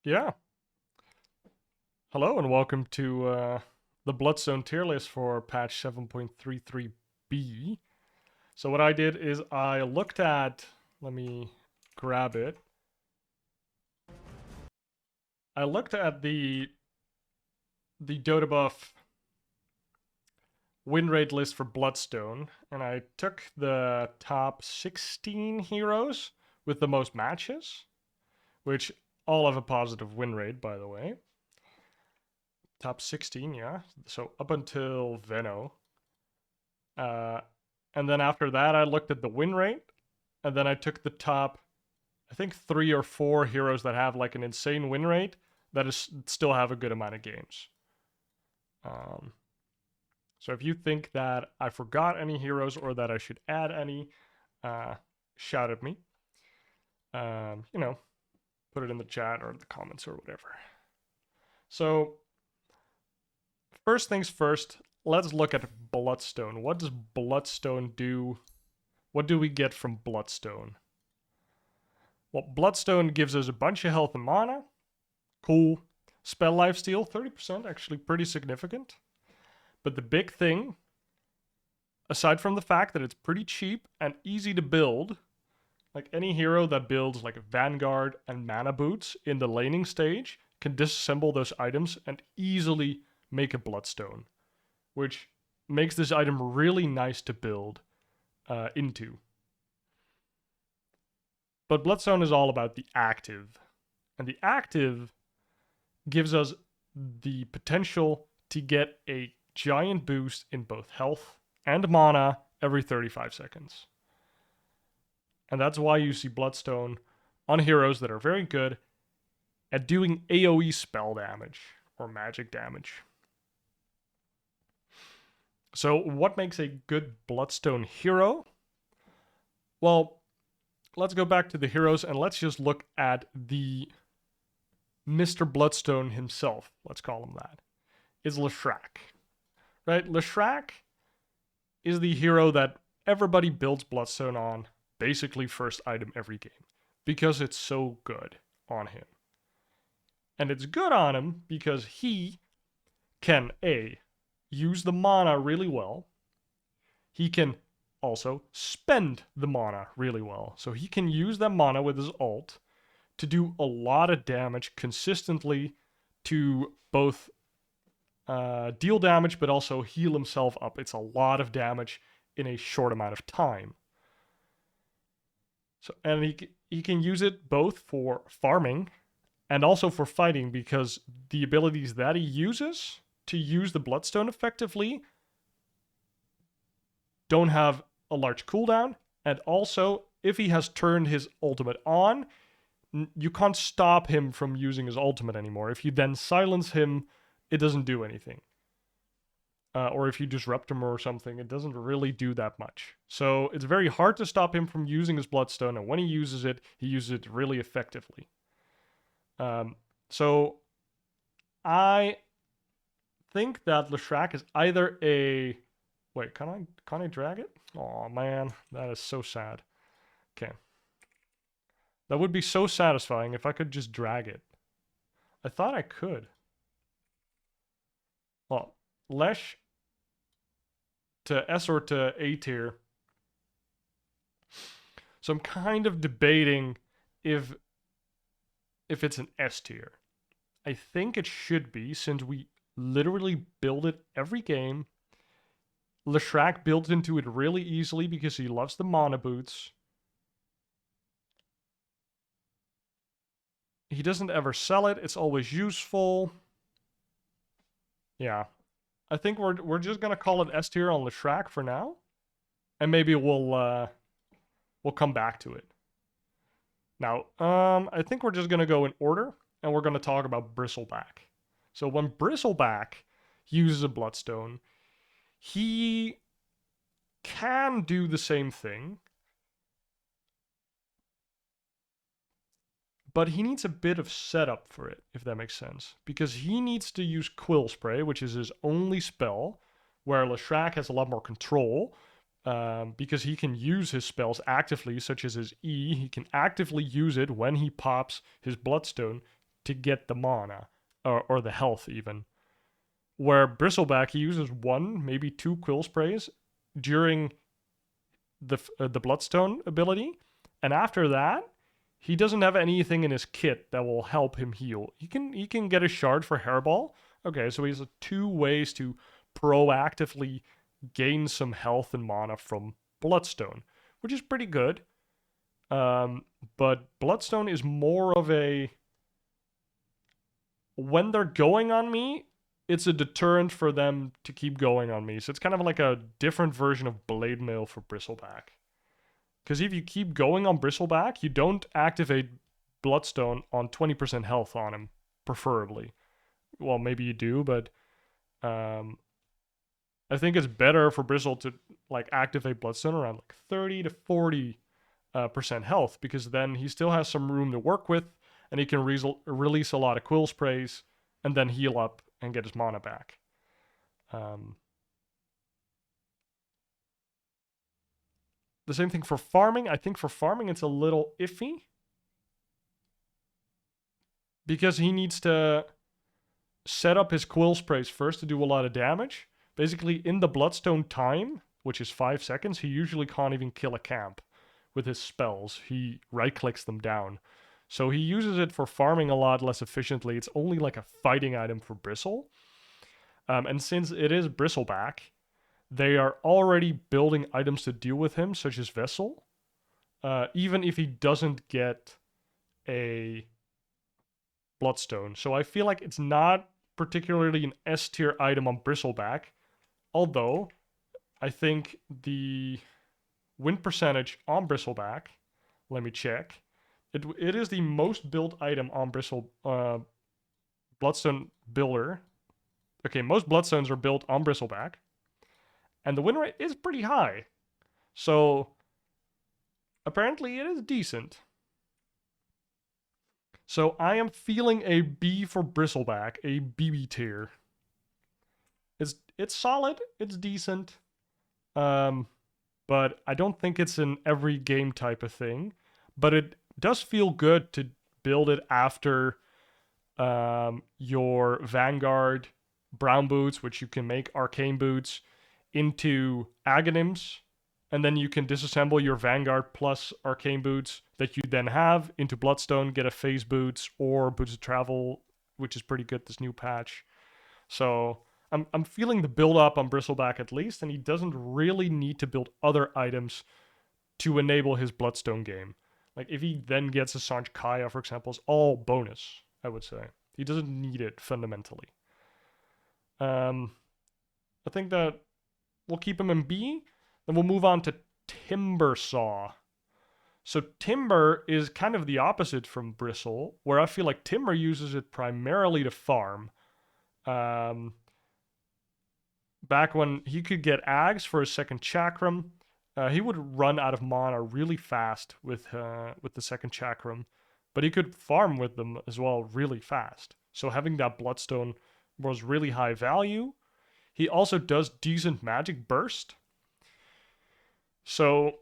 Yeah. Hello and welcome to the Bloodstone tier list for patch 7.33b. So what I did is I looked at, let me grab it. I looked at the Dota buff win rate list for Bloodstone, and I took the top 16 heroes with the most matches, which all have a positive win rate, by the way. Top 16, yeah. So up until Veno. And then after that, I looked at the win rate, and then I took the top, I think 3 or 4 heroes that have like an insane win rate that is still have a good amount of games. So if you think that I forgot any heroes or that I should add any, shout at me. Put it in the chat or the comments or whatever. So first things first, let's look at Bloodstone. What does Bloodstone do? What do we get from Bloodstone? Well, Bloodstone gives us a bunch of health and mana. Cool. Spell lifesteal, 30%, actually pretty significant. But the big thing, aside from the fact that it's pretty cheap and easy to build, like any hero that builds like a Vanguard and mana boots in the laning stage can disassemble those items and easily make a Bloodstone, which makes this item really nice to build into. But Bloodstone is all about the active. And the active gives us the potential to get a giant boost in both health and mana every 35 seconds. And that's why you see Bloodstone on heroes that are very good at doing AoE spell damage or magic damage. So what makes a good Bloodstone hero? Well, let's go back to the heroes and let's just look at the Mr. Bloodstone himself, let's call him that, is Leshrac. Right? Leshrac is the hero that everybody builds Bloodstone on, basically first item every game, because it's so good on him. And it's good on him because he can, A, use the mana really well. He can also spend the mana really well. So he can use that mana with his ult to do a lot of damage consistently to both deal damage but also heal himself up. It's a lot of damage in a short amount of time. So, and he can use it both for farming and also for fighting, because the abilities that he uses to use the Bloodstone effectively don't have a large cooldown, and also if he has turned his ultimate on, you can't stop him from using his ultimate anymore. If you then silence him, it doesn't do anything. Or if you disrupt him or something, it doesn't really do that much. So it's very hard to stop him from using his Bloodstone, and when he uses it really effectively. So I think that Leshrac is either a... Wait, can I drag it? Oh man, that is so sad. Okay. That would be so satisfying if I could just drag it. I thought I could. Well, Lesh to S or to A tier. So I'm kind of debating if it's an S tier. I think it should be, since we literally build it every game. Leshrac builds into it really easily because he loves the mana boots. He doesn't ever sell it. It's always useful. Yeah. I think we're just gonna call it S tier on Leshrac for now. And maybe we'll come back to it. Now, I think we're just gonna go in order, and we're gonna talk about Bristleback. So when Bristleback uses a Bloodstone, he can do the same thing, but he needs a bit of setup for it, if that makes sense. Because he needs to use Quill Spray, which is his only spell, where Leshrac has a lot more control, because he can use his spells actively, such as his E. He can actively use it when he pops his Bloodstone to get the mana or the health even. Where Bristleback, he uses 1, maybe 2 quill sprays during the Bloodstone ability, and after that, he doesn't have anything in his kit that will help him heal. He can get a shard for Hairball. Okay, so he has 2 ways to proactively gain some health and mana from Bloodstone, which is pretty good. But Bloodstone is more of a, when they're going on me, it's a deterrent for them to keep going on me. So it's kind of like a different version of Blade Mail for Bristleback. Because if you keep going on Bristleback, you don't activate Bloodstone on 20% health on him, preferably. Well, maybe you do, but I think it's better for Bristle to like activate Bloodstone around like 30 to 40% health, because then he still has some room to work with, and he can release a lot of quill sprays and then heal up and get his mana back. The same thing for farming. I think for farming it's a little iffy, because he needs to set up his quill sprays first to do a lot of damage. Basically, in the Bloodstone time, which is 5 seconds, he usually can't even kill a camp with his spells. He right-clicks them down. So he uses it for farming a lot less efficiently. It's only like a fighting item for Bristle. And since it is Bristleback, they are already building items to deal with him, such as Vessel. Even if he doesn't get a Bloodstone. So I feel like it's not particularly an S tier item on Bristleback. Although, I think the win percentage on Bristleback, let me check. It is the most built item on Bloodstone Builder. Okay, most Bloodstones are built on Bristleback. And the win rate is pretty high. So, apparently it is decent. So I am feeling a B for Bristleback, a BB tier. It's solid, it's decent. But I don't think it's an every game type of thing. But it does feel good to build it after your Vanguard Brown Boots, which you can make Arcane Boots, into Aghanims, and then you can disassemble your Vanguard plus Arcane Boots that you then have into Bloodstone, get a Phase Boots or Boots of Travel, which is pretty good this new patch. So I'm feeling the build up on Bristleback at least, and he doesn't really need to build other items to enable his Bloodstone game. Like if he then gets a Sanj Kaya, for example, it's all bonus, I would say. He doesn't need it fundamentally. I think that we'll keep him in B. Then we'll move on to Timber Saw. So Timber is kind of the opposite from Bristle, where I feel like Timber uses it primarily to farm. Back when he could get Ags for his second Chakram, he would run out of mana really fast with the second Chakram, but he could farm with them as well really fast. So having that Bloodstone was really high value. He also does decent magic burst. So,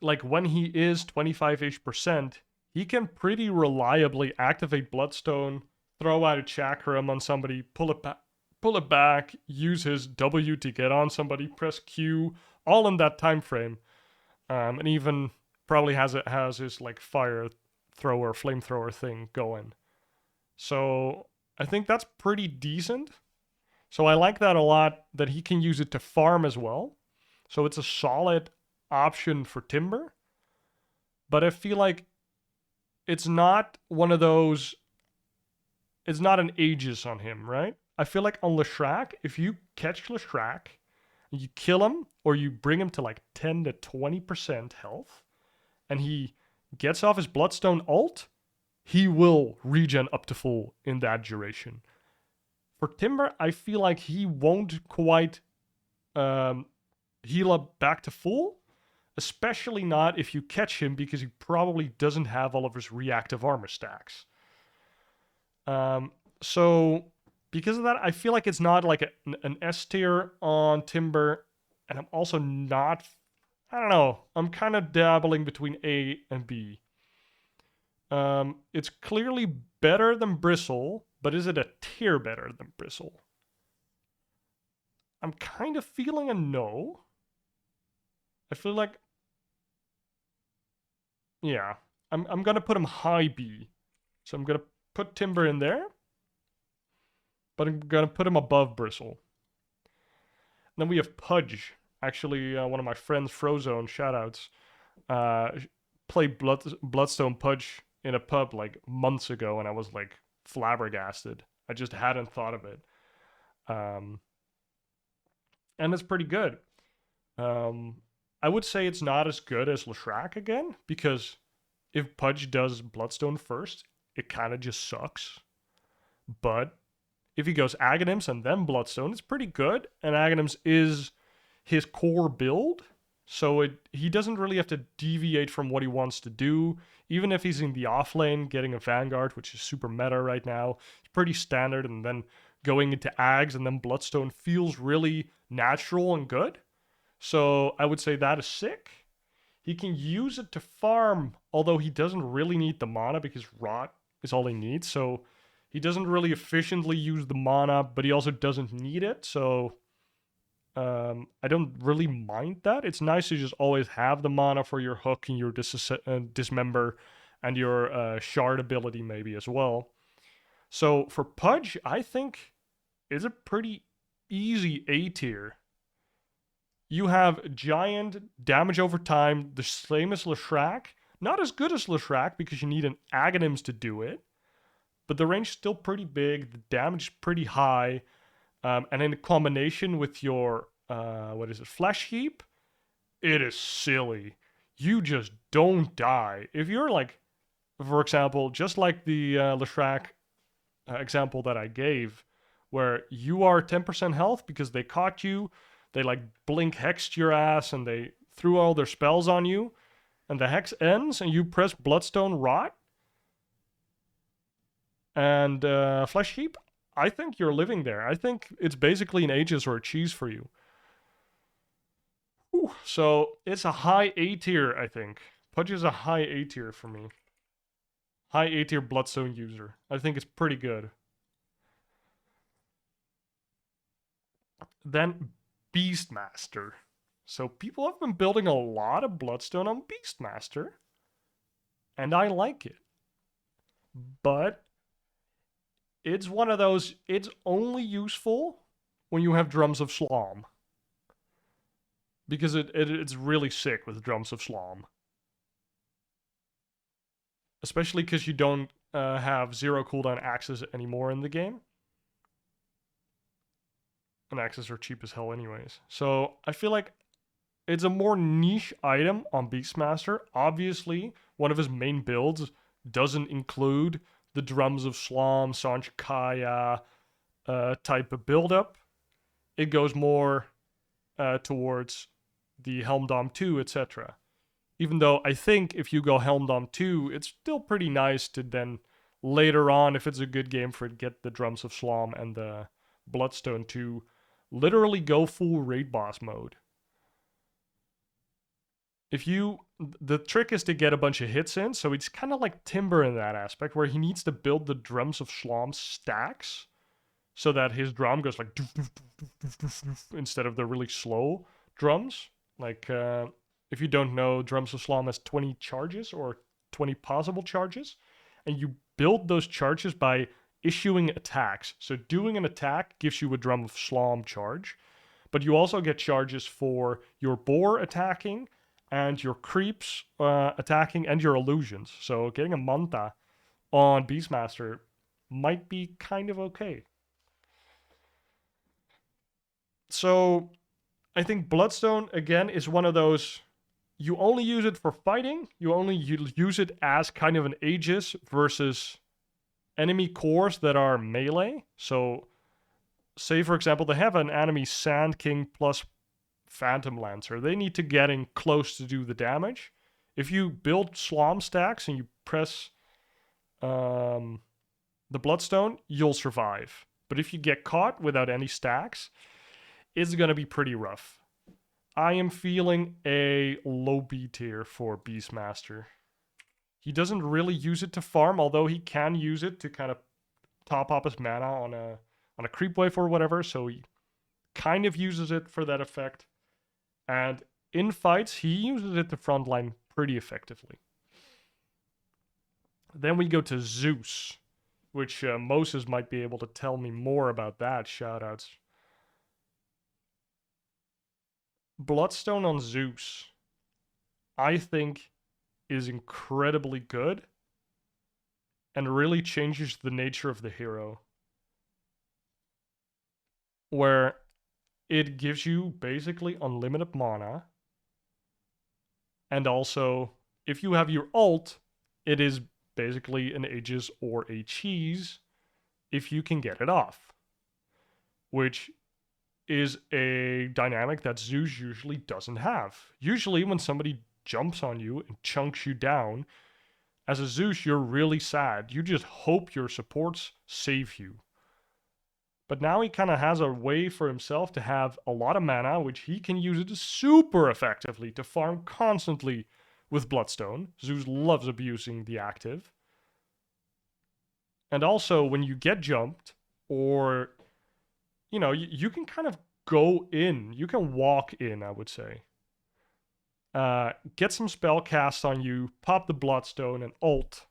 like when he is 25-ish%, he can pretty reliably activate Bloodstone, throw out a Chakram on somebody, pull it back, use his W to get on somebody, press Q, all in that time frame. And even probably has his like fire thrower, flamethrower thing going. So I think that's pretty decent. So I like that a lot, that he can use it to farm as well. So it's a solid option for Timber. But I feel like it's not one of those, it's not an Aegis on him, right? I feel like on Leshrac, if you catch Leshrac, you kill him, or you bring him to like 10 to 20% health, and he gets off his Bloodstone ult, he will regen up to full in that duration. For Timber, I feel like he won't quite heal up back to full, especially not if you catch him, because he probably doesn't have all of his reactive armor stacks. So because of that, I feel like it's not like an S tier on Timber, and I'm also not, I don't know, I'm kind of dabbling between A and B. It's clearly better than Bristle, but is it a tier better than Bristle? I'm kind of feeling a no. I feel like, yeah, I'm gonna put him high B. So I'm gonna put Timber in there, but I'm gonna put him above Bristle. Then we have Pudge. Actually, one of my friends, Frozone, shoutouts, played Bloodstone Pudge in a pub like months ago, and I was like flabbergasted. I just hadn't thought of it. Um, and it's pretty good. Um, I would say it's not as good as Leshrac again, because if Pudge does Bloodstone first, it kind of just sucks. But if he goes Aghanims and then Bloodstone, it's pretty good. And Aghanims is his core build, so he doesn't really have to deviate from what he wants to do. Even if he's in the off lane, getting a Vanguard, which is super meta right now, it's pretty standard. And then going into Ags and then Bloodstone feels really natural and good. So I would say that is sick. He can use it to farm, although he doesn't really need the mana because Rot is all he needs. So he doesn't really efficiently use the mana, but he also doesn't need it. So I don't really mind that. It's nice to just always have the mana for your hook and your dismember and your shard ability maybe as well. So for Pudge, I think it's a pretty easy A tier. You have giant damage over time, the same as Leshrac. Not as good as Leshrac because you need an Aghanims to do it, but the range is still pretty big. The damage is pretty high, and in combination with your Flesh Heap, it is silly. You just don't die. If you're like, for example, just like the Leshrac example that I gave, where you are 10% health because they caught you, they like blink hexed your ass and they threw all their spells on you, and the hex ends and you press Bloodstone Rot and Flesh Heap, I think you're living there. I think it's basically an Aegis or a cheese for you. Whew. So it's a high A tier, I think. Pudge is a high A tier for me. High A tier Bloodstone user. I think it's pretty good. Then Beastmaster. So people have been building a lot of Bloodstone on Beastmaster, and I like it. But it's one of those, it's only useful when you have Drums of Slom. Because it's really sick with Drums of Slom. Especially because you don't have 0 cooldown axes anymore in the game. And axes are cheap as hell anyways. So I feel like it's a more niche item on Beastmaster. Obviously, one of his main builds doesn't include the Drums of Slom, Sanch Kaya type of buildup. It goes more towards the Helmdom 2, etc. Even though I think if you go Helmdom 2, it's still pretty nice to then later on, if it's a good game for it, get the Drums of Slom and the Bloodstone to literally go full raid boss mode. The trick is to get a bunch of hits in, so it's kind of like Timber in that aspect, where he needs to build the Drums of Slom stacks so that his drum goes like doof, doof, doof, doof, doof, doof, instead of the really slow drums. Like, if you don't know, Drums of Slom has 20 charges or 20 possible charges, and you build those charges by issuing attacks. So doing an attack gives you a Drum of Slom charge, but you also get charges for your boar attacking and your creeps attacking and your illusions. So getting a Manta on Beastmaster might be kind of okay. So I think Bloodstone, again, is one of those, you only use it for fighting, you only use it as kind of an Aegis versus enemy cores that are melee. So say, for example, they have an enemy Sand King plus Phantom Lancer. They need to get in close to do the damage. If you build Slom stacks and you press the Bloodstone, you'll survive. But if you get caught without any stacks, it's going to be pretty rough. I am feeling a low B tier for Beastmaster. He doesn't really use it to farm, although he can use it to kind of top up his mana on a creep wave or whatever, so he kind of uses it for that effect. And in fights, he uses it to frontline pretty effectively. Then we go to Zeus, which Moses might be able to tell me more about that. Shoutouts. Bloodstone on Zeus, I think, is incredibly good and really changes the nature of the hero. Where it gives you basically unlimited mana. And also, if you have your ult, it is basically an Aegis or a cheese if you can get it off. Which is a dynamic that Zeus usually doesn't have. Usually when somebody jumps on you and chunks you down, as a Zeus, you're really sad. You just hope your supports save you. But now he kind of has a way for himself to have a lot of mana, which he can use it super effectively to farm constantly with Bloodstone. Zeus loves abusing the active. And also, when you get jumped, or, you know, you can kind of go in. You can walk in, I would say. Get some spell cast on you, pop the Bloodstone, and ult.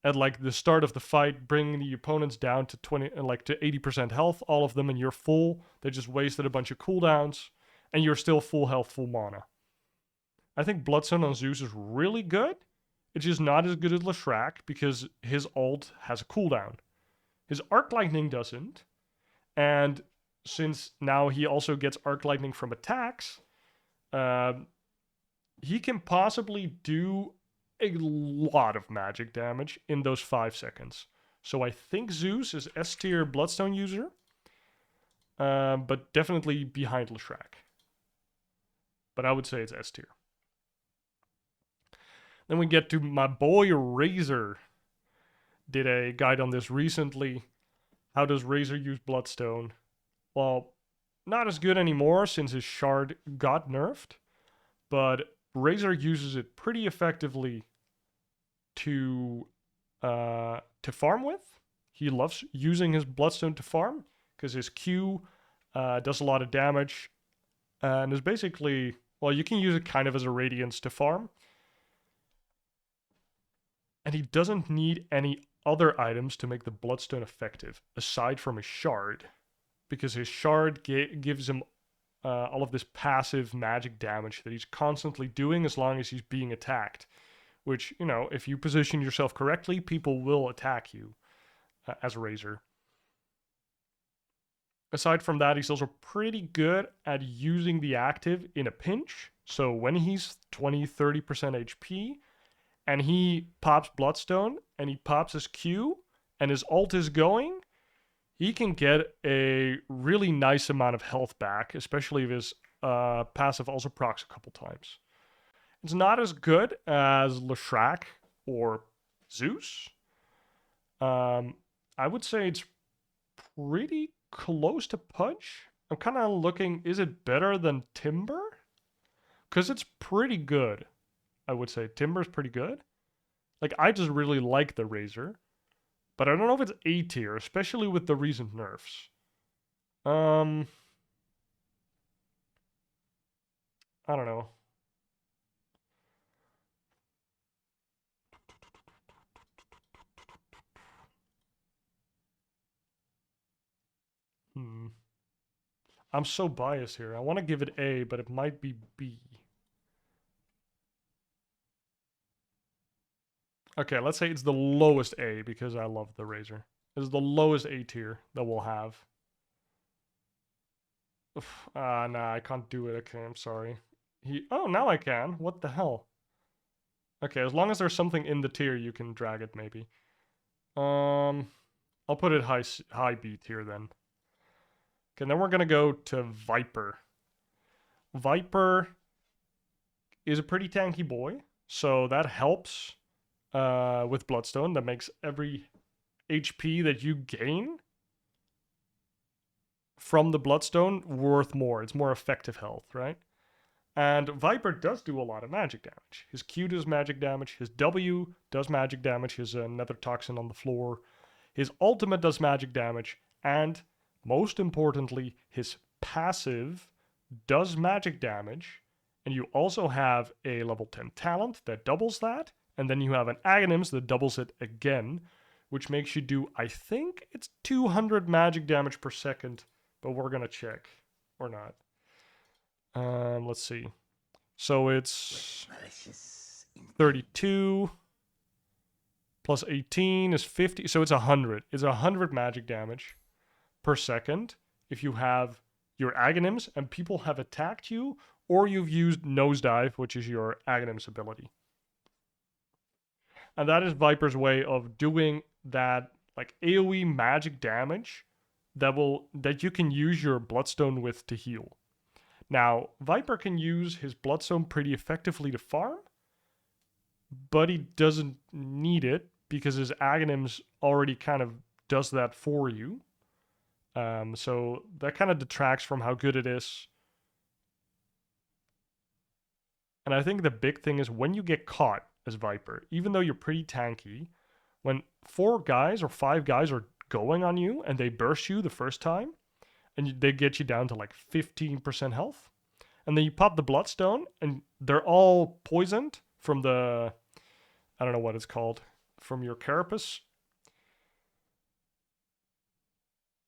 At like the start of the fight, bringing the opponents down to 80% health, all of them, and you're full. They just wasted a bunch of cooldowns, and you're still full health, full mana. I think Bloodstone on Zeus is really good. It's just not as good as Leshrac because his ult has a cooldown. His Arc Lightning doesn't, and since now he also gets Arc Lightning from attacks, he can possibly do a lot of magic damage in those 5 seconds. So I think Zeus is S tier Bloodstone user, but definitely behind Leshrac. But I would say it's S tier. Then we get to my boy Razor. Did a guide on this recently. How does Razor use Bloodstone? Well, not as good anymore since his shard got nerfed, but Razor uses it pretty effectively to farm with. He loves using his Bloodstone to farm because his Q does a lot of damage and is basically, well, you can use it kind of as a Radiance to farm. And he doesn't need any other items to make the Bloodstone effective aside from his shard, because his shard gives him all of this passive magic damage that he's constantly doing as long as he's being attacked. Which, you know, if you position yourself correctly, people will attack you as a Razor. Aside from that, he's also pretty good at using the active in a pinch. So when he's 20-30% HP and he pops Bloodstone and he pops his Q and his ult is going, he can get a really nice amount of health back, especially if his passive also procs a couple times. It's not as good as Leshrac or Zeus. I would say it's pretty close to Punch. I'm kind of looking, is it better than Timber? Because it's pretty good, I would say. Timber's pretty good. Like, I just really like the Razor. But I don't know if it's A tier, especially with the recent nerfs. I don't know. I'm so biased here. I want to give it A, but it might be B. Okay, let's say it's the lowest A because I love the Razor. This is the lowest A tier that we'll have. Nah, I can't do it. Okay, I'm sorry. Oh, now I can. What the hell? Okay, as long as there's something in the tier, you can drag it maybe. I'll put it high B tier then. Okay, then we're gonna go to Viper. Viper is a pretty tanky boy, so that helps with Bloodstone. That makes every HP that you gain from the Bloodstone worth more. It's more effective health, right? And Viper does do a lot of magic damage. His Q does magic damage. His W does magic damage. His nether toxin on the floor. His ultimate does magic damage. And most importantly, his passive does magic damage. And you also have a level 10 talent that doubles that. And then you have an Aghanims that doubles it again, which makes you do, I think it's 200 magic damage per second, but we're going to check or not. Let's see. So it's 32 plus 18 is 50. So it's 100. It's 100 magic damage per second if you have your Aghanims and people have attacked you, or you've used Nosedive, which is your Aghanims ability. And that is Viper's way of doing that, like AoE magic damage that you can use your Bloodstone with to heal. Now, Viper can use his Bloodstone pretty effectively to farm, but he doesn't need it because his Aghanims already kind of does that for you. So that kind of detracts from how good it is. And I think the big thing is when you get caught as Viper, even though you're pretty tanky, when 4 guys or 5 guys are going on you and they burst you the first time, and they get you down to like 15% health, and then you pop the Bloodstone, and they're all poisoned from the, I don't know what it's called, from your carapace,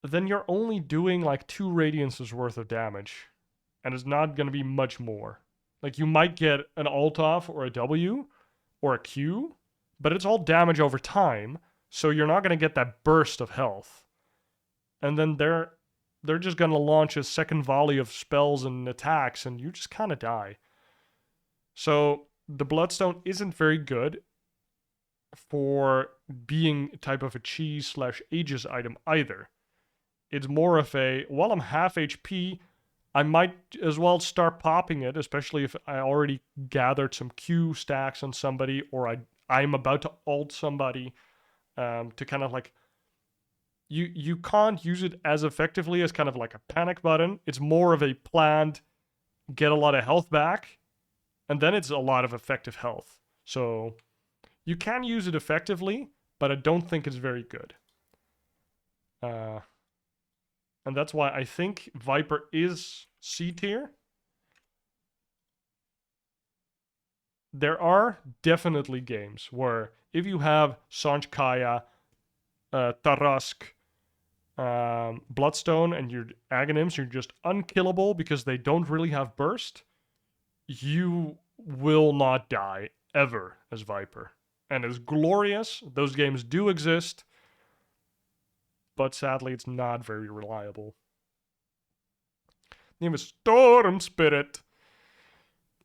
then you're only doing like 2 radiances worth of damage, and it's not going to be much more. Like you might get an ult off or a W or a Q, but it's all damage over time, so you're not going to get that burst of health. And then they're just going to launch a second volley of spells and attacks, and you just kind of die. So the Bloodstone isn't very good for being type of a cheese/Aegis item either. It's more of a, while I'm half HP, I might as well start popping it, especially if I already gathered some Q stacks on somebody, or I'm about to ult somebody, to kind of like, you can't use it as effectively as kind of like a panic button. It's more of a planned, get a lot of health back, and then it's a lot of effective health. So you can use it effectively, but I don't think it's very good. And that's why I think Viper is C tier. There are definitely games where if you have Sanj Kaya, Tarask, Bloodstone, and your Aghanims, you're just unkillable because they don't really have burst, you will not die ever as Viper. And it's glorious. Those games do exist, but sadly it's not very reliable. Name is Storm Spirit,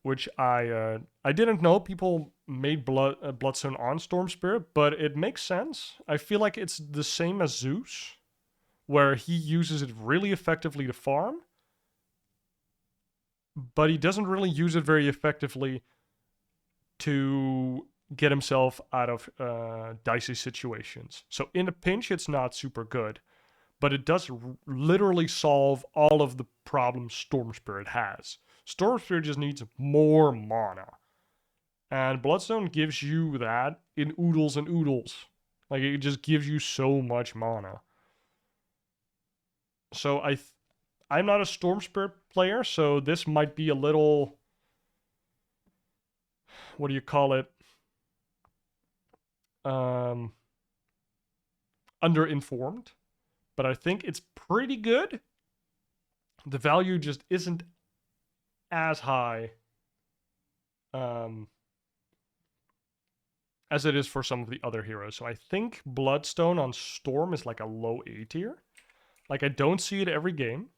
which I didn't know people made Bloodstone on Storm Spirit, but it makes sense. I feel like it's the same as Zeus, where he uses it really effectively to farm, but he doesn't really use it very effectively to get himself out of dicey situations. So in a pinch, it's not super good, but it does literally solve all of the problems Storm Spirit has. Storm Spirit just needs more mana. And Bloodstone gives you that in oodles and oodles. Like, it just gives you so much mana. So I'm not a Storm Spirit player, so this might be a little, what do you call it? Underinformed. But I think it's pretty good. The value just isn't as high as it is for some of the other heroes. So I think Bloodstone on Storm is like a low A tier. Like, I don't see it every game.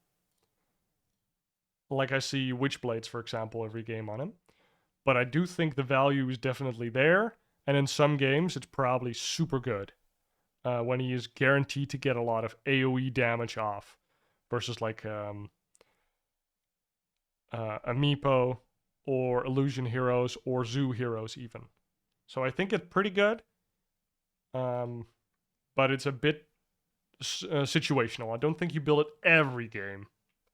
Like I see Witchblades, for example, every game on him. But I do think the value is definitely there. And in some games, it's probably super good. When he is guaranteed to get a lot of AoE damage off. Versus like a Meepo or Illusion Heroes or Zoo Heroes even. So I think it's pretty good. But it's a bit situational. I don't think you build it every game.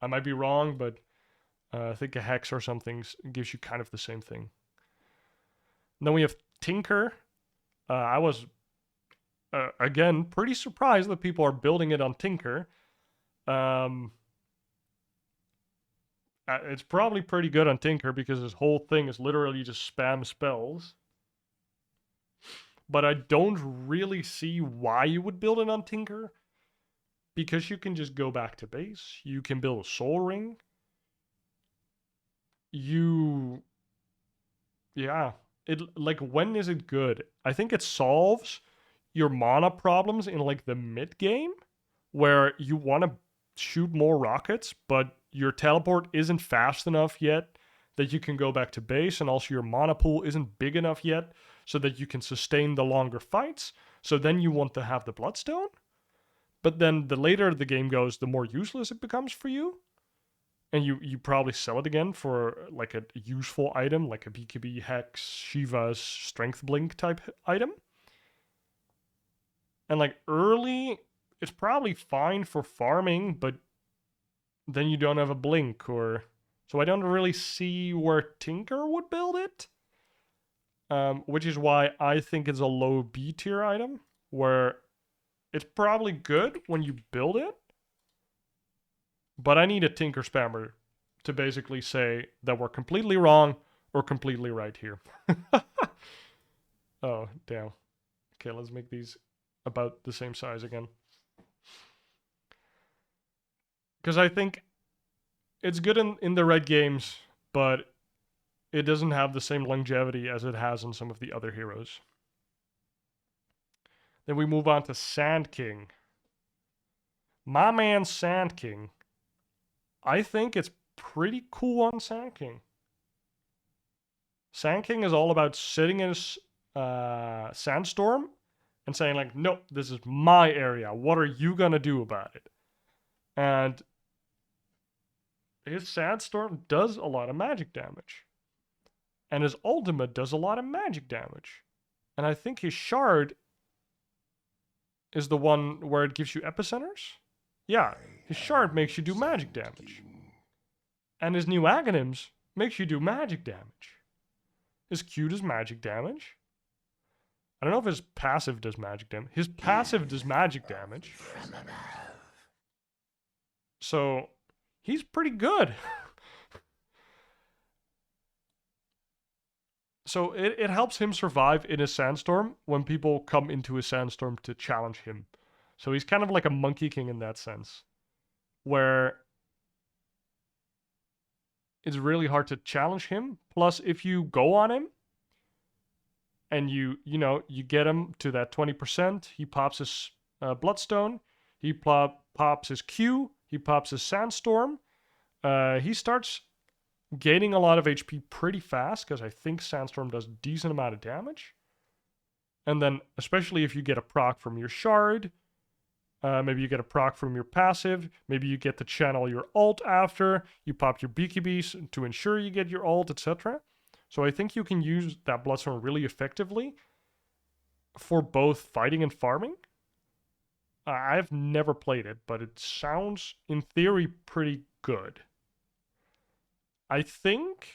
I might be wrong, but I think a Hex or something gives you kind of the same thing. And then we have Tinker. I was, again, pretty surprised that people are building it on Tinker. It's probably pretty good on Tinker because this whole thing is literally just spam spells. But I don't really see why you would build it on Tinker. Because you can just go back to base. You can build a Soul Ring. Yeah. Like, when is it good? I think it solves your mana problems in, like, the mid game, where you want to shoot more rockets, but your teleport isn't fast enough yet that you can go back to base, and also your mana pool isn't big enough yet so that you can sustain the longer fights. So then you want to have the Bloodstone. But then the later the game goes, the more useless it becomes for you. And you probably sell it again for like a useful item, like a BKB, Hex, Shiva's Strength Blink type item. And like early, it's probably fine for farming, but then you don't have a Blink or... So I don't really see where Tinker would build it. Which is why I think it's a low B tier item, where it's probably good when you build it, but I need a Tinker spammer to basically say that we're completely wrong or completely right here. Oh, damn. Okay, let's make these about the same size again. Because I think it's good in the red games, but it doesn't have the same longevity as it has in some of the other heroes. Then we move on to Sand King. My man Sand King. I think it's pretty cool on Sand King. Sand King is all about sitting in a sandstorm and saying like, nope, this is my area. What are you gonna do about it? And his sandstorm does a lot of magic damage. And his ultimate does a lot of magic damage. And I think his shard is the one where it gives you epicenters. Yeah, his shard makes you do magic damage. And his new Aghanims makes you do magic damage. His Q does magic damage. I don't know if his passive does magic damage. His passive does magic damage. So, he's pretty good. So, it helps him survive in a sandstorm when people come into a sandstorm to challenge him. So, he's kind of like a Monkey King in that sense. Where it's really hard to challenge him. Plus, if you go on him and you get him to that 20%, he pops his Bloodstone, he pops his Q, he pops his Sandstorm. He starts gaining a lot of HP pretty fast because I think Sandstorm does a decent amount of damage. And then, especially if you get a proc from your Shard, maybe you get a proc from your passive. Maybe you get to channel your ult after. You pop your BKBs to ensure you get your ult, etc. So I think you can use that Bloodstone really effectively for both fighting and farming. I've never played it, but it sounds, in theory, pretty good. I think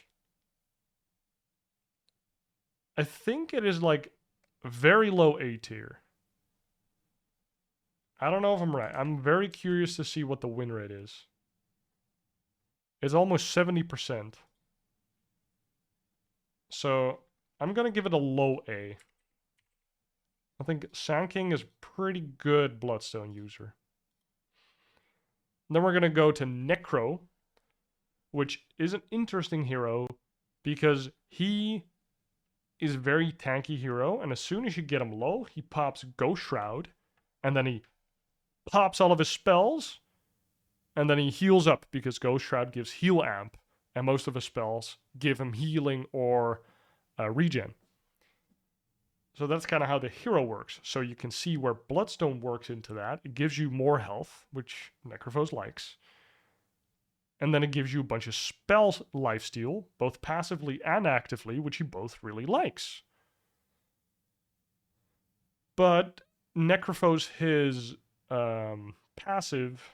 it is like very low A tier. I don't know if I'm right. I'm very curious to see what the win rate is. It's almost 70%. So I'm going to give it a low A. I think Sand King is pretty good Bloodstone user. And then we're going to go to Necro, which is an interesting hero because he is a very tanky hero. And as soon as you get him low, he pops Ghost Shroud. And then he pops all of his spells, and then he heals up because Ghost Shroud gives heal amp, and most of his spells give him healing or regen. So that's kind of how the hero works. So you can see where Bloodstone works into that. It gives you more health, which Necrophos likes. And then it gives you a bunch of spell lifesteal, both passively and actively, which he both really likes. But Necrophos, his passive,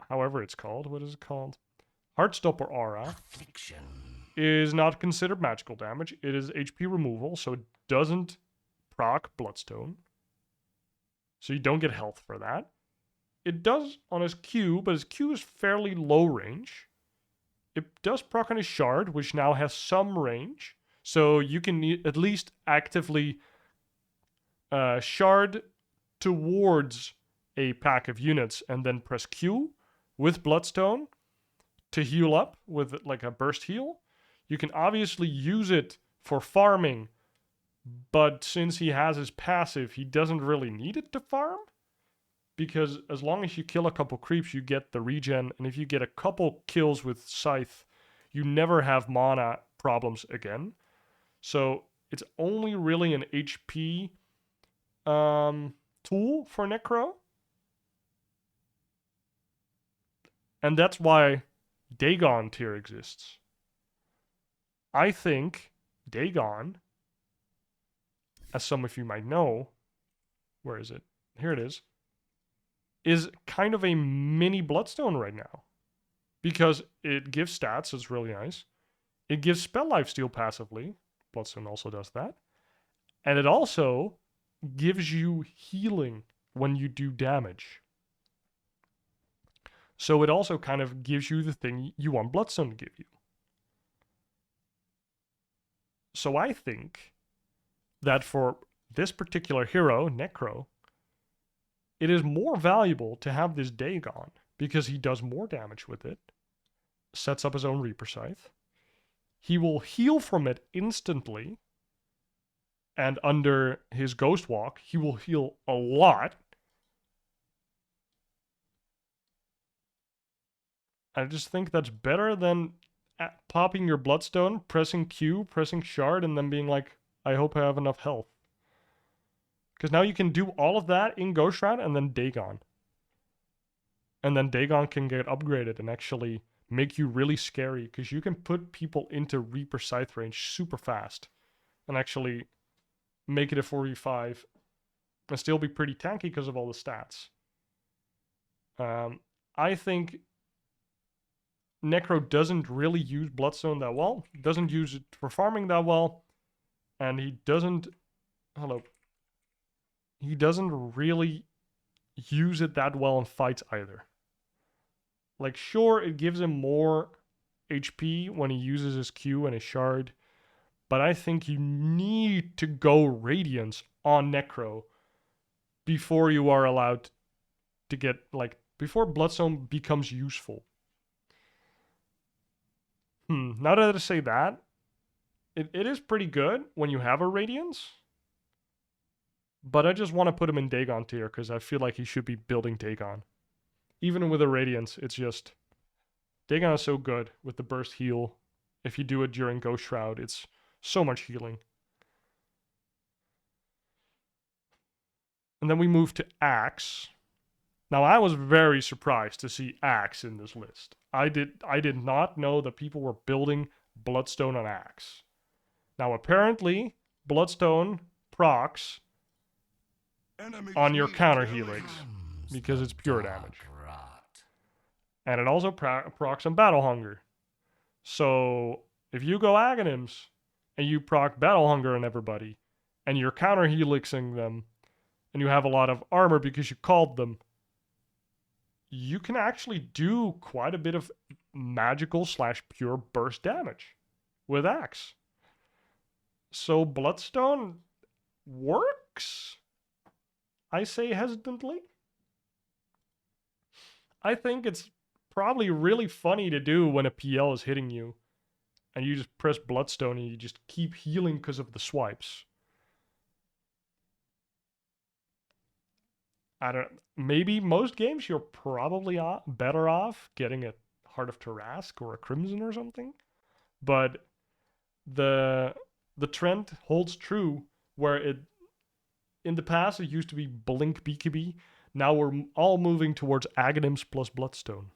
however it's called, what is it called? Heartstopper Aura is not considered magical damage. It is HP removal, so it doesn't proc Bloodstone. So you don't get health for that. It does on his Q, but his Q is fairly low range. It does proc on his Shard, which now has some range. So you can at least actively Shard towards a pack of units and then press Q with Bloodstone to heal up with like a burst heal. You can obviously use it for farming, but since he has his passive, he doesn't really need it to farm. Because as long as you kill a couple creeps, you get the regen. And if you get a couple kills with Scythe, you never have mana problems again. So it's only really an HP tool for Necro. And that's why Dagon tier exists. I think Dagon, as some of you might know, where is it? Here it is kind of a mini Bloodstone right now. Because it gives stats, so it's really nice. It gives spell lifesteal passively. Bloodstone also does that. And it also gives you healing when you do damage. So it also kind of gives you the thing you want Bloodstone to give you. So I think that for this particular hero, Necro, it is more valuable to have this Dagon because he does more damage with it, sets up his own Reaper Scythe. He will heal from it instantly, and under his Ghost Walk, he will heal a lot. I just think that's better than popping your Bloodstone, pressing Q, pressing Shard, and then being like, I hope I have enough health. Because now you can do all of that in Ghost Shroud and then Dagon. And then Dagon can get upgraded and actually make you really scary. Because you can put people into Reaper Scythe range super fast. And actually make it a 4v5. And still be pretty tanky because of all the stats. I think Necro doesn't really use Bloodstone that well. Doesn't use it for farming that well. And he doesn't... Hello. He doesn't really use it that well in fights either. Like, sure, it gives him more HP when he uses his Q and his Shard. But I think you need to go Radiance on Necro before you are allowed to get, like, before Bloodstone becomes useful. Now that I say that, it is pretty good when you have a Radiance. But I just want to put him in Dagon tier because I feel like he should be building Dagon. Even with a Radiance, it's just... Dagon is so good with the burst heal. If you do it during Ghost Shroud, it's so much healing. And then we move to Axe. Now, I was very surprised to see Axe in this list. I did not know that people were building Bloodstone on Axe. Now, apparently, Bloodstone procs on your counter helix because it's pure damage. And it also procs on Battle Hunger. So, if you go Aghanims and you proc Battle Hunger on everybody, and you're counter helixing them, and you have a lot of armor because you called them, you can actually do quite a bit of magical / pure burst damage with Axe. So Bloodstone works, I say hesitantly. I think it's probably really funny to do when a PL is hitting you and you just press Bloodstone and you just keep healing because of the swipes. I don't... Maybe most games you're probably better off getting a Heart of Tarask or a Crimson or something. But the trend holds true where it... In the past, it used to be Blink BKB. Now we're all moving towards Aghanims plus Bloodstone.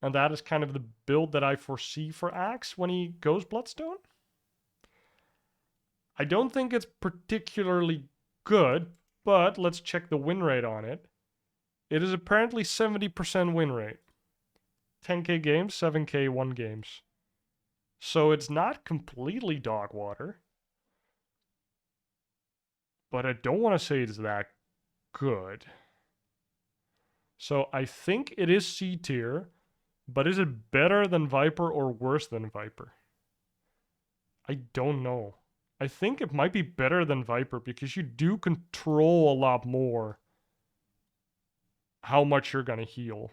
And that is kind of the build that I foresee for Axe when he goes Bloodstone. I don't think it's particularly good, but let's check the win rate on it. It is apparently 70% win rate. 10k games, 7k 1 games. So it's not completely dog water. But I don't want to say it's that good. So I think it is C tier, but is it better than Viper or worse than Viper? I don't know. I think it might be better than Viper because you do control a lot more how much you're going to heal.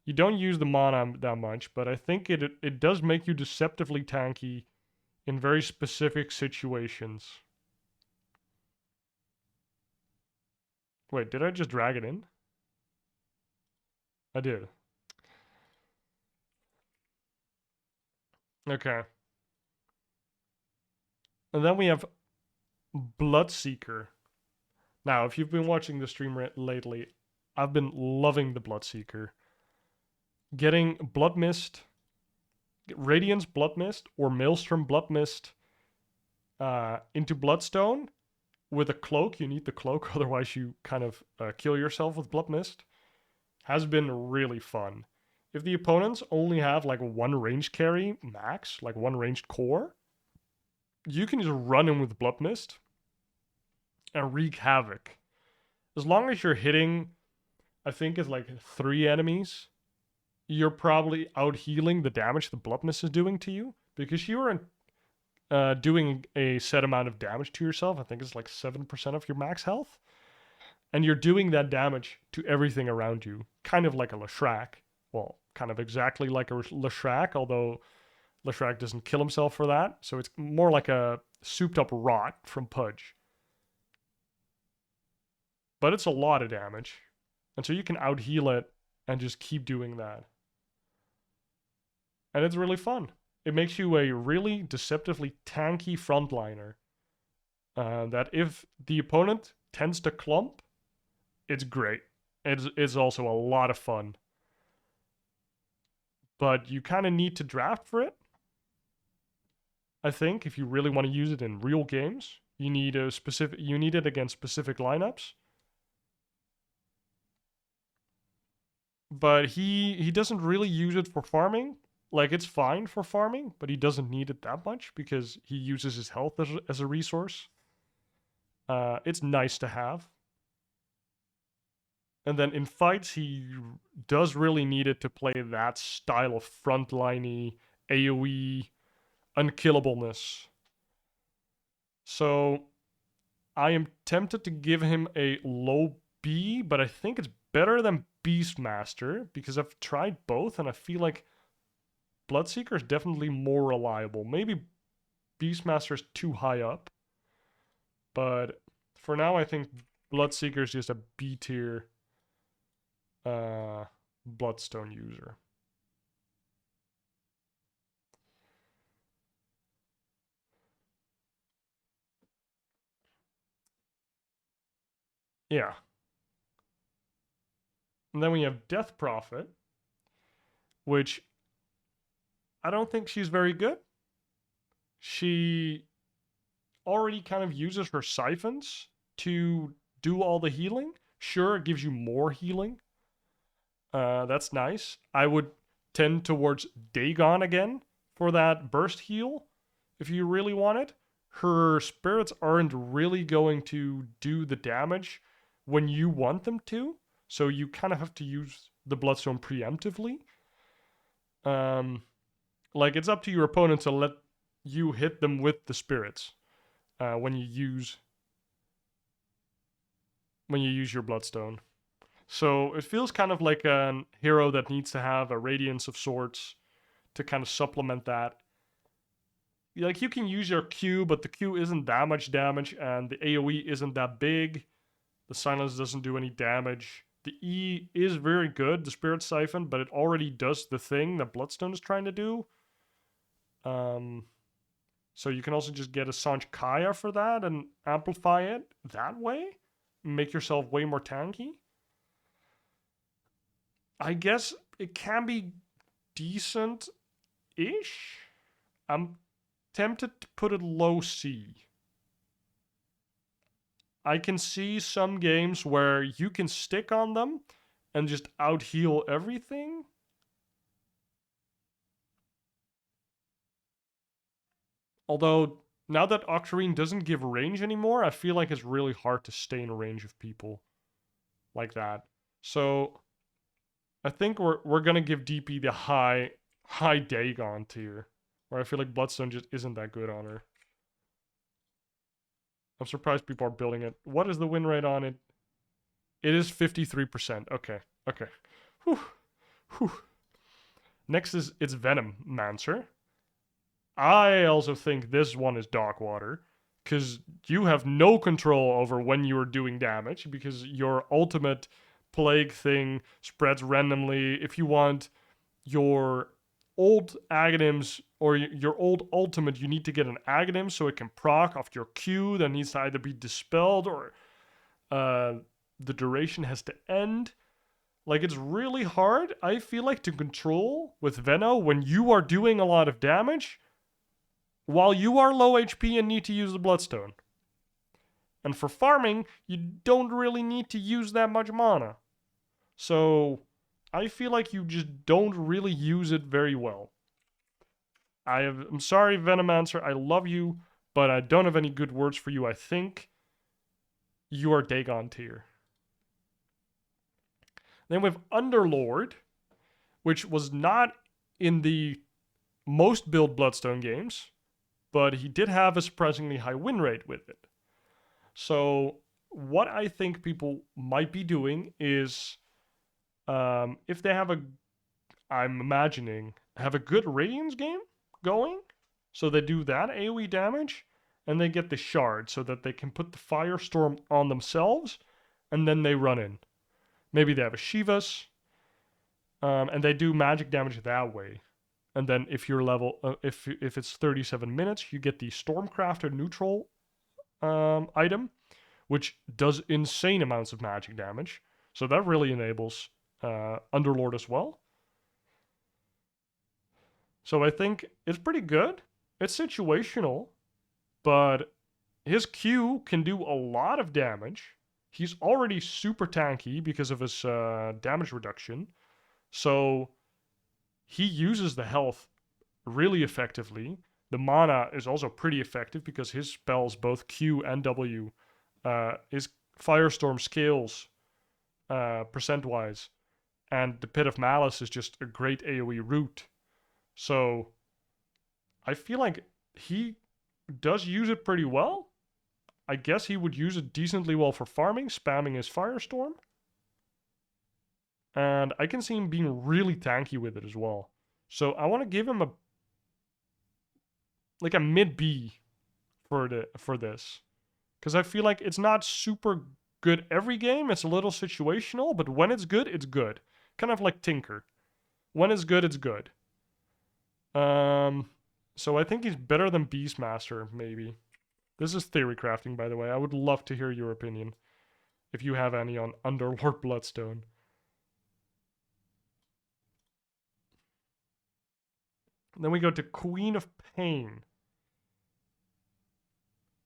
You don't use the mana that much, but I think it does make you deceptively tanky in very specific situations. Wait, did I just drag it in? I did. Okay. And then we have Bloodseeker. Now, if you've been watching the stream lately, I've been loving the Bloodseeker. Getting Blood Mist, Radiance Blood Mist, or Maelstrom Blood Mist into Bloodstone with a cloak. You need the cloak, otherwise you kind of kill yourself with Blood Mist. Has been really fun. If the opponents only have like one range carry max, like one ranged core, you can just run in with Blood Mist and wreak havoc. As long as you're hitting, I think it's like 3 enemies, you're probably out healing the damage the Blood Mist is doing to you because you are doing a set amount of damage to yourself. I think it's like 7% of your max health. And you're doing that damage to everything around you, kind of like a Leshrac. Well, kind of exactly like a Leshrac, although Leshrac doesn't kill himself for that. So it's more like a souped up rot from Pudge. But it's a lot of damage. And so you can out heal it and just keep doing that. And it's really fun. It makes you a really deceptively tanky frontliner. That if the opponent tends to clump, it's great. It's also a lot of fun. But you kind of need to draft for it. I think if you really want to use it in real games, you need it against specific lineups. But he doesn't really use it for farming. Like, it's fine for farming, but he doesn't need it that much because he uses his health as a resource. It's nice to have. And then in fights, he does really need it to play that style of frontliney, AoE, unkillableness. So I am tempted to give him a low B, but I think it's better than Beastmaster because I've tried both and I feel like Bloodseeker is definitely more reliable. Maybe Beastmaster is too high up, but for now I think Bloodseeker is just a B tier Bloodstone user. Yeah. And then we have Death Prophet, which I don't think she's very good. She already kind of uses her siphons to do all the healing. Sure, it gives you more healing. That's nice. I would tend towards Dagon again for that burst heal if you really want it. Her spirits aren't really going to do the damage when you want them to, so you kind of have to use the Bloodstone preemptively. Like, it's up to your opponent to let you hit them with the spirits when you use your Bloodstone. So it feels kind of like a hero that needs to have a Radiance of Sorts to kind of supplement that. Like, you can use your Q, but the Q isn't that much damage, and the AoE isn't that big. The silence doesn't do any damage. The E is very good, the Spirit Siphon, but it already does the thing that Bloodstone is trying to do. So you can also just get a Sanj Kaya for that and amplify it that way. Make yourself way more tanky. I guess it can be decent-ish. I'm tempted to put it low C. I can see some games where you can stick on them and just out heal everything. Although, now that Octarine doesn't give range anymore, I feel like it's really hard to stay in range of people like that. So, I think we're gonna give DP the high Dagon tier. Where I feel like Bloodstone just isn't that good on her. I'm surprised people are building it. What is the win rate on it? It is 53%. Okay. Okay. Whew. Whew. Next is it's Venom Mancer. I also think this one is Darkwater. Because you have no control over when you are doing damage. Because your ultimate plague thing spreads randomly. If you want your old Aghanims or your old ultimate, you need to get an Aghanim so it can proc off your Q that needs to either be dispelled or the duration has to end. Like, it's really hard, I feel like, to control with Veno when you are doing a lot of damage while you are low HP and need to use the Bloodstone. And for farming, you don't really need to use that much mana. So, I feel like you just don't really use it very well. I'm sorry, Venomancer, I love you, but I don't have any good words for you. I think you are Dagon tier. Then we have Underlord, which was not in the most build Bloodstone games, but he did have a surprisingly high win rate with it. So what I think people might be doing is, if they have I'm imagining, have a good Radiance game going, so they do that AoE damage, and they get the shard so that they can put the Firestorm on themselves, and then they run in. Maybe they have a Shivas, and they do magic damage that way. And then if you're level, if it's 37 minutes, you get the Stormcrafter neutral item, which does insane amounts of magic damage. So that really enables Underlord as well. So I think it's pretty good. It's situational, but his Q can do a lot of damage. He's already super tanky because of his damage reduction. So he uses the health really effectively. The mana is also pretty effective because his spells, both Q and W, his Firestorm scales percent-wise. And the Pit of Malice is just a great AoE route. So I feel like he does use it pretty well. I guess he would use it decently well for farming, spamming his Firestorm. And I can see him being really tanky with it as well. So I want to give him a mid B for this. Because I feel like it's not super good every game. It's a little situational, but when it's good, it's good. Kind of like Tinker. When it's good, it's good. So I think he's better than Beastmaster, maybe. This is theory crafting, by the way. I would love to hear your opinion, if you have any, on Underlord Bloodstone. Then we go to Queen of Pain.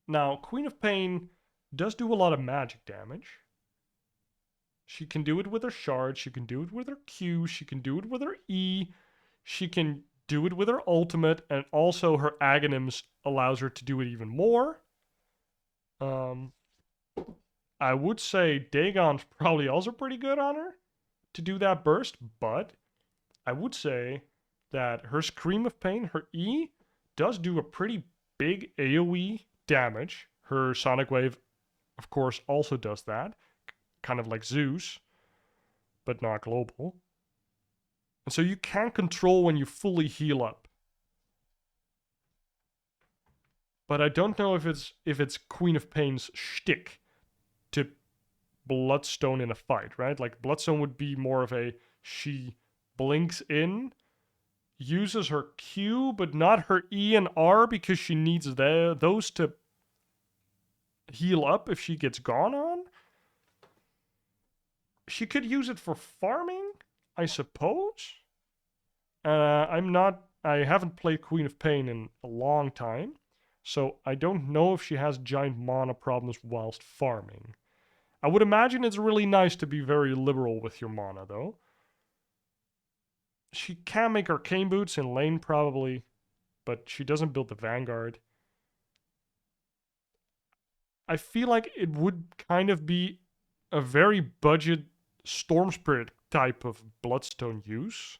Now, Queen of Pain does do a lot of magic damage. She can do it with her shard, she can do it with her Q, she can do it with her E, she can do it with her ultimate, and also her Aghanims allows her to do it even more. I would say Dagon's probably also pretty good on her to do that burst, but I would say that her Scream of Pain, her E, does do a pretty big AoE damage. Her Sonic Wave, of course, also does that. Kind of like Zeus, but not global. And so you can control when you fully heal up. But I don't know if it's Queen of Pain's shtick to Bloodstone in a fight, right? Like, Bloodstone would be more of a, she blinks in, uses her Q, but not her E and R because she needs those to heal up if she gets gone on. She could use it for farming, I suppose. I haven't played Queen of Pain in a long time, so I don't know if she has giant mana problems whilst farming. I would imagine it's really nice to be very liberal with your mana, though. She can make arcane boots in lane, probably, but she doesn't build the Vanguard. I feel like it would kind of be a very budget Storm Spirit type of Bloodstone use.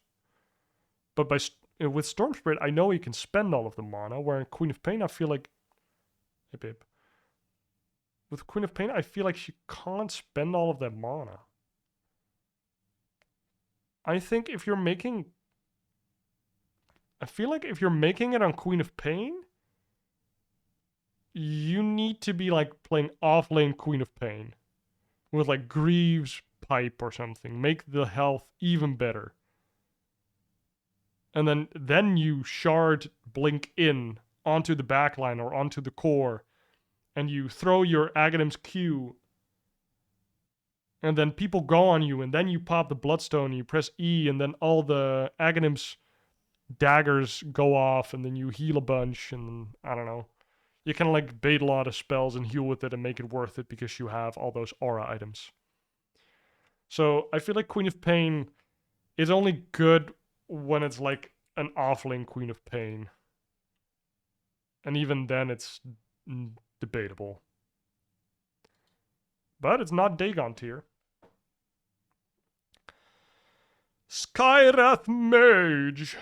But with Storm Spirit, I know you can spend all of the mana, where in Queen of Pain, I feel like... Hey, babe. With Queen of Pain, I feel like she can't spend all of that mana. I think if you're making... I feel like if you're making it on Queen of Pain, you need to be like playing off-lane Queen of Pain. With like Greaves Pipe or something. Make the health even better. And then you shard Blink in onto the backline or onto the core. And you throw your Aghanim's Q. And then people go on you, and then you pop the Bloodstone, and you press E, and then all the Aghanim's daggers go off, and then you heal a bunch, and I don't know. You can like bait a lot of spells and heal with it and make it worth it because you have all those aura items. So I feel like Queen of Pain is only good when it's like an offlane Queen of Pain. And even then it's debatable. But it's not Dagon tier. Skywrath Mage.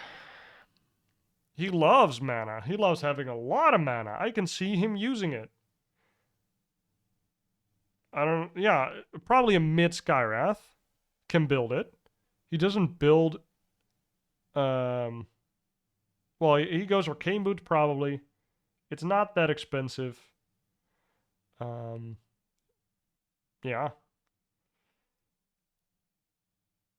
He loves mana. He loves having a lot of mana. I can see him using it. Yeah, probably a mid Skywrath can build it. He doesn't build, well, he goes Arcane Boot probably. It's not that expensive. Yeah.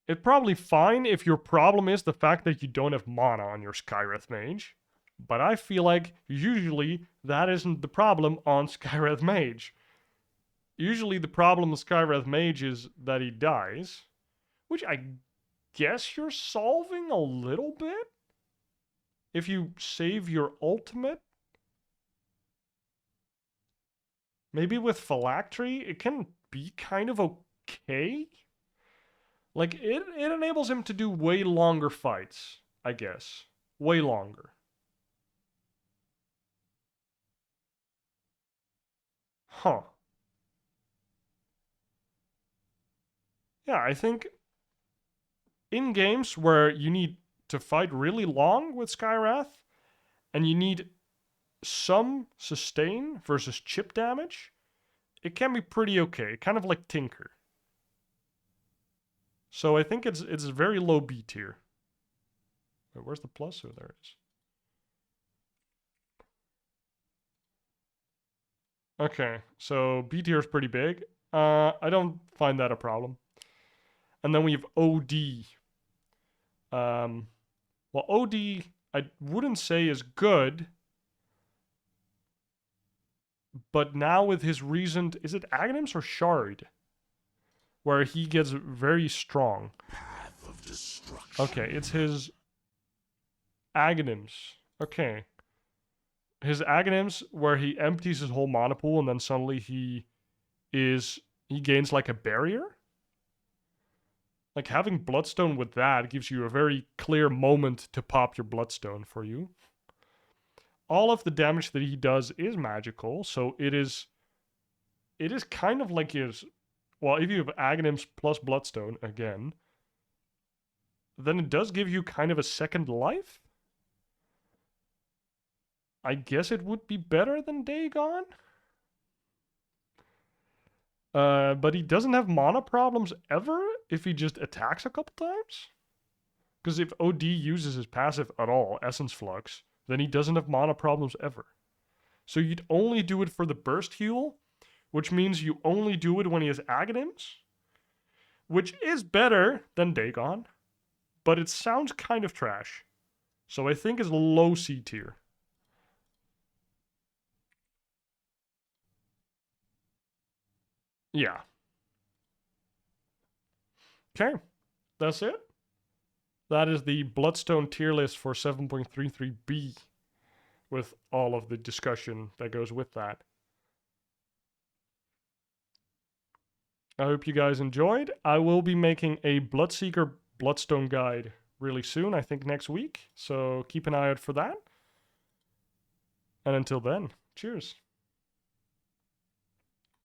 It's probably fine if your problem is the fact that you don't have mana on your Skywrath Mage. But I feel like usually that isn't the problem on Skywrath Mage. Usually the problem with Skywrath Mage is that he dies. Which I guess you're solving a little bit. If you save your ultimate. Maybe with Phylactery, it can be kind of okay. Like, it enables him to do way longer fights, I guess. Way longer. Huh. Yeah, I think in games where you need to fight really long with Skywrath, and you need some sustain versus chip damage, it can be pretty okay. Kind of like Tinker. So I think it's very low B tier. Wait, where's the plus? Oh, there it is. Okay, so B tier is pretty big. I don't find that a problem. And then we have OD. Well, OD I wouldn't say is good, but now with his recent, is it Aghanims or Shard? Where he gets very strong. Path of destruction. Okay, it's his Aghanims. Okay. His Aghanims, where he empties his whole mana pool and then suddenly he gains like a barrier. Like having Bloodstone with that gives you a very clear moment to pop your Bloodstone for you. All of the damage that he does is magical, so it is kind of like his... Well, if you have Aghanims plus Bloodstone, again, then it does give you kind of a second life. I guess it would be better than Dagon. But he doesn't have mana problems ever if he just attacks a couple times. Because if OD uses his passive at all, Essence Flux, then he doesn't have mana problems ever. So you'd only do it for the burst heal, which means you only do it when he has Aghanims, which is better than Dagon, but it sounds kind of trash. So I think it's low C tier. Yeah. Okay, that's it. That is the Bloodstone tier list for 7.33B, with all of the discussion that goes with that. I hope you guys enjoyed. I will be making a Bloodseeker Bloodstone guide really soon, I think next week. So keep an eye out for that. And until then, cheers.